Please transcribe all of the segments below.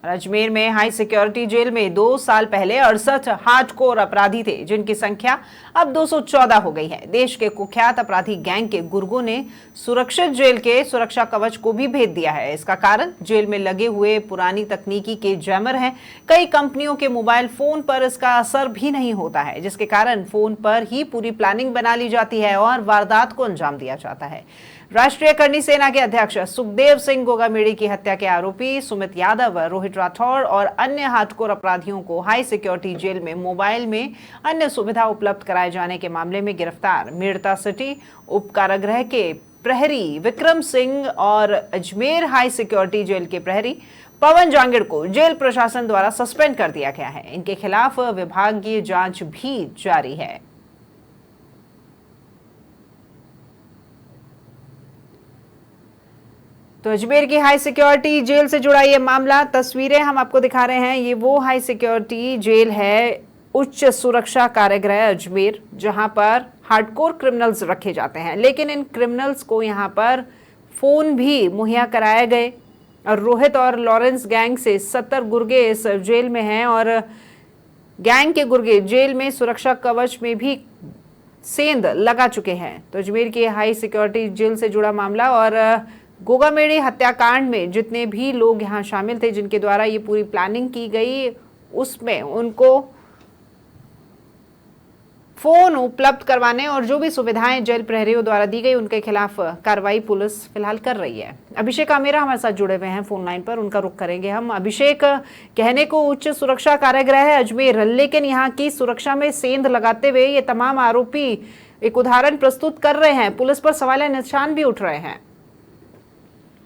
अजमेर में high security jail में 2 साल पहले 68 हार्डकोर अपराधी थे, जिनकी संख्या अब 214 हो गई है। देश के कुख्यात अपराधी गैंग के गुर्गों ने सुरक्षित जेल के सुरक्षा कवच को भी भेद दिया है। इसका कारण जेल में लगे हुए पुरानी तकनीकी के जैमर हैं। कई कंपनियों के मोबाइल फोन पर इसका असर भी नहीं होता है, जिसके कारण फोन पर ही पूरी प्लानिंग बना ली जाती है और वारदात को अंजाम दिया जाता है। राष्ट्रीय करनी सेना के अध्यक्ष सुखदेव सिंह गोगामेड़ी की हत्या के आरोपी सुमित यादव, रोहित राठौड़ और अन्य हार्डकोर अपराधियों को हाई सिक्योरिटी जेल में मोबाइल में अन्य सुविधा उपलब्ध कराए जाने के मामले में गिरफ्तार मेड़ता सिटी उप कारागृह के प्रहरी विक्रम सिंह और अजमेर हाई सिक्योरिटी जेल के प्रहरी पवन जांगिड़ को जेल प्रशासन द्वारा सस्पेंड कर दिया गया है। इनके खिलाफ विभागीय जांच भी जारी है। तो अजमेर की हाई सिक्योरिटी जेल से जुड़ा ये मामला, तस्वीरें हम आपको दिखा रहे हैं। ये वो हाई सिक्योरिटी जेल है, उच्च सुरक्षा कारागृह अजमेर, जहां पर हार्डकोर क्रिमिनल्स रखे जाते हैं। लेकिन इन क्रिमिनल्स को यहां पर फोन भी मुहैया कराए गए और रोहित और लॉरेंस गैंग से 70 गुर्गे इस जेल में हैं और गैंग के गुर्गे जेल में सुरक्षा कवच में भी सेंध लगा चुके हैं। तो अजमेर की हाई सिक्योरिटी जेल से जुड़ा मामला और गोगामेड़ी हत्याकांड में जितने भी लोग यहां शामिल थे, जिनके द्वारा ये पूरी प्लानिंग की गई, उसमें उनको फोन उपलब्ध करवाने और जो भी सुविधाएं जेल प्रहरियों द्वारा दी गई, उनके खिलाफ कार्रवाई पुलिस फिलहाल कर रही है। अभिषेक आमेरा हमारे साथ जुड़े हुए हैं फोन लाइन पर, उनका रुख करेंगे हम। अभिषेक, कहने को उच्च सुरक्षा कारागृह है अजमेर, लेकिन यहाँ की सुरक्षा में सेंध लगाते हुए ये तमाम आरोपी एक उदाहरण प्रस्तुत कर रहे हैं, पुलिस पर सवाल निशान भी उठ रहे हैं।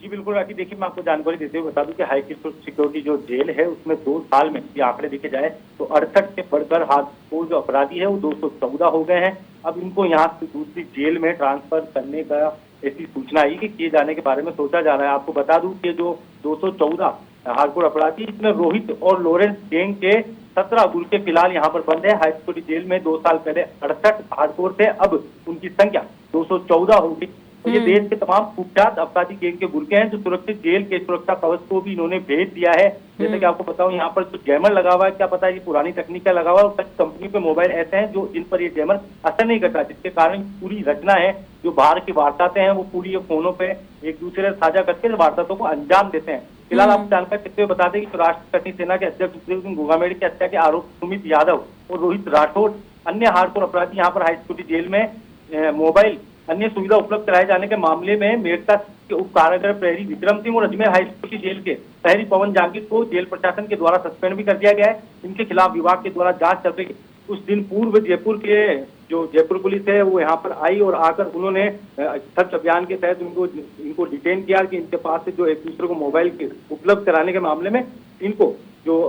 जी बिल्कुल राखी, देखिए मैं आपको जानकारी देते हुए बता दूं कि हाई सिक्योरिटी जो जेल है उसमें 2 साल में ये आंकड़े देखे जाए तो 68 से बढ़कर हार्डकोर जो अपराधी है वो 214 हो गए हैं। अब इनको यहाँ से दूसरी जेल में ट्रांसफर करने का ऐसी सूचना आई कि किए जाने के बारे में सोचा जा रहा है। आपको बता दूं कि जो 214 हार्डकोर अपराधी, इसमें रोहित और लॉरेंस गैंग के 17 गुर्गे फिलहाल यहाँ पर बंद है। हाई सिक्योरिटी जेल में 2 साल पहले 68 हार्डकोर थे, अब उनकी संख्या 214 होगी। तो ये देश के तमाम कुख्यात अपराधी गैंग के गुर्गे हैं जो सुरक्षित जेल के सुरक्षा कवच को भी इन्होंने भेज दिया है। जैसे कि आपको बताऊं, यहाँ पर जो जैमर लगा हुआ है, क्या पता है ये पुरानी तकनीक का लगा हुआ है, और कुछ कंपनी के मोबाइल ऐसे हैं जो जिन पर ये जैमर असर नहीं करता, जिसके कारण पूरी रचना है जो बाहर की वारदातें हैं वो पूरी फोनों पे एक दूसरे से साझा करके वारदातों को अंजाम देते हैं। फिलहाल आप जानकारी देते हुए बता दें कि राष्ट्रीय करनी सेना के अध्यक्ष सुखदेव सिंह गोगामेड़ी की हत्या के आरोप सुमित यादव और रोहित राठौड़, अन्य हार्डकोर अपराधी यहाँ पर हाई सिक्योरिटी जेल में मोबाइल अन्य सुविधा उपलब्ध कराए जाने के मामले में मेड़ता के उप कारागृह प्रहरी विक्रम सिंह और अजमेर हाई सिक्योरिटी जेल के प्रहरी पवन जांगिड़ को जेल प्रशासन के द्वारा सस्पेंड भी कर दिया गया है। इनके खिलाफ विभाग के द्वारा जांच चल रही है। कुछ दिन पूर्व जयपुर के जो जयपुर पुलिस है वो यहाँ पर आई और आकर उन्होंने सर्च अभियान के तहत इनको डिटेन किया कि इनके पास से जो एक दूसरे को मोबाइल के उपलब्ध कराने के मामले में इनको जो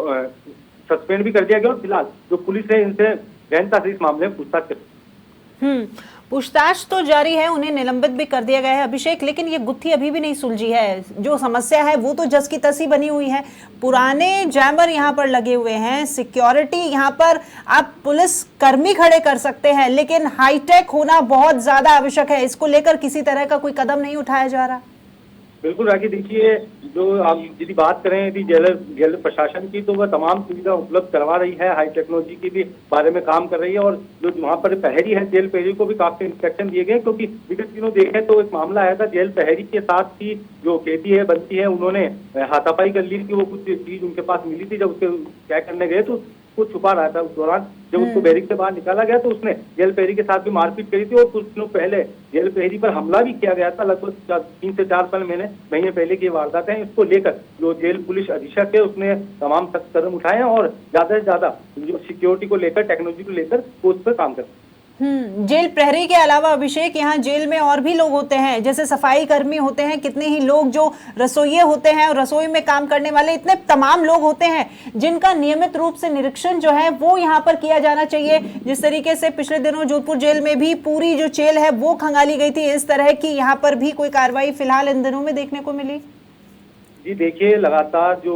सस्पेंड भी कर दिया गया और फिलहाल जो पुलिस है इनसे गहनता से इस मामले में पूछताछ कर पूछताछ तो जारी है, उन्हें निलंबित भी कर दिया गया है अभिषेक, लेकिन ये गुत्थी अभी भी नहीं सुलझी है। जो समस्या है वो तो जस की तसी बनी हुई है, पुराने जैमर यहाँ पर लगे हुए हैं, सिक्योरिटी यहाँ पर आप पुलिस कर्मी खड़े कर सकते हैं, लेकिन हाईटेक होना बहुत ज्यादा आवश्यक है। इसको लेकर किसी तरह का कोई कदम नहीं उठाया जा रहा। बिल्कुल राखी, देखिए जो आप यदि बात करें यदि जेल प्रशासन की, तो वह तमाम सुविधा उपलब्ध करवा रही है, हाई टेक्नोलॉजी के भी बारे में काम कर रही है और जो वहाँ पर प्रहरी है जेल प्रहरी को भी काफी इंस्ट्रक्शन दिए गए, क्योंकि विगत दिनों देखें तो एक मामला आया था जेल प्रहरी के साथ ही जो कैदी है बंदी है उन्होंने हाथापाई कर ली थी। वो कुछ चीज उनके पास मिली थी, जब उसके चेक करने गए तो वो छुपा रहा था। उस दौरान जब उसको बैरिक से बाहर निकाला गया तो उसने जेल प्रहरी के साथ भी मारपीट करी थी और कुछ दिनों पहले जेल प्रहरी पर हमला भी किया गया था। लगभग 3 से 4 महीने पहले की वारदात है। इसको लेकर जो जेल पुलिस अधीक्षक है उसने तमाम सख्त कदम उठाए हैं और ज्यादा से ज्यादा जो सिक्योरिटी को लेकर, टेक्नोलॉजी को लेकर वो उस पर काम कर। जेल प्रहरी के अलावा अभिषेक, यहाँ जेल में और भी लोग होते हैं, जैसे सफाई कर्मी होते हैं, कितने ही लोग जो रसोइये होते हैं और रसोई में काम करने वाले, इतने तमाम लोग होते हैं जिनका नियमित रूप से निरीक्षण जो है वो यहाँ पर किया जाना चाहिए। जिस तरीके से पिछले दिनों जोधपुर जेल में भी पूरी जो जेल है वो खंगाली गई थी, इस तरह की यहाँ पर भी कोई कार्रवाई फिलहाल इन दिनों में देखने को मिली? जी देखिए, लगातार जो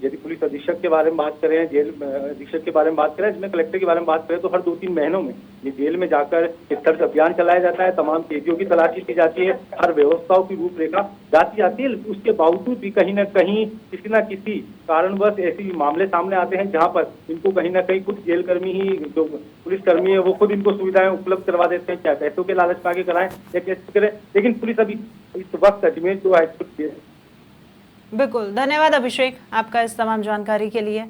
यदि पुलिस अधीक्षक के बारे में बात करें, जेल अधीक्षक के बारे में बात करें, इसमें कलेक्टर के बारे में बात करें, तो हर 2-3 महीनों में ये जेल में जाकर एक सर्च अभियान चलाया जाता है, तमाम कैदियों की तलाशी की जाती है, हर व्यवस्थाओं की रूपरेखा जाती जाती है। उसके बावजूद भी कहीं न कहीं किसी न किसी कारणवश ऐसे मामले सामने आते हैं जहाँ पर इनको कहीं न कहीं खुद जेलकर्मी ही, जो पुलिसकर्मी है वो खुद इनको सुविधाएं उपलब्ध करवा देते हैं, चाहे पैसों के लालच में आगे कराएं या कैसे करें। लेकिन पुलिस अभी इस वक्त अजमेर जो हाईकोर्ट बिल्कुल, धन्यवाद अभिषेक आपका इस तमाम जानकारी के लिए।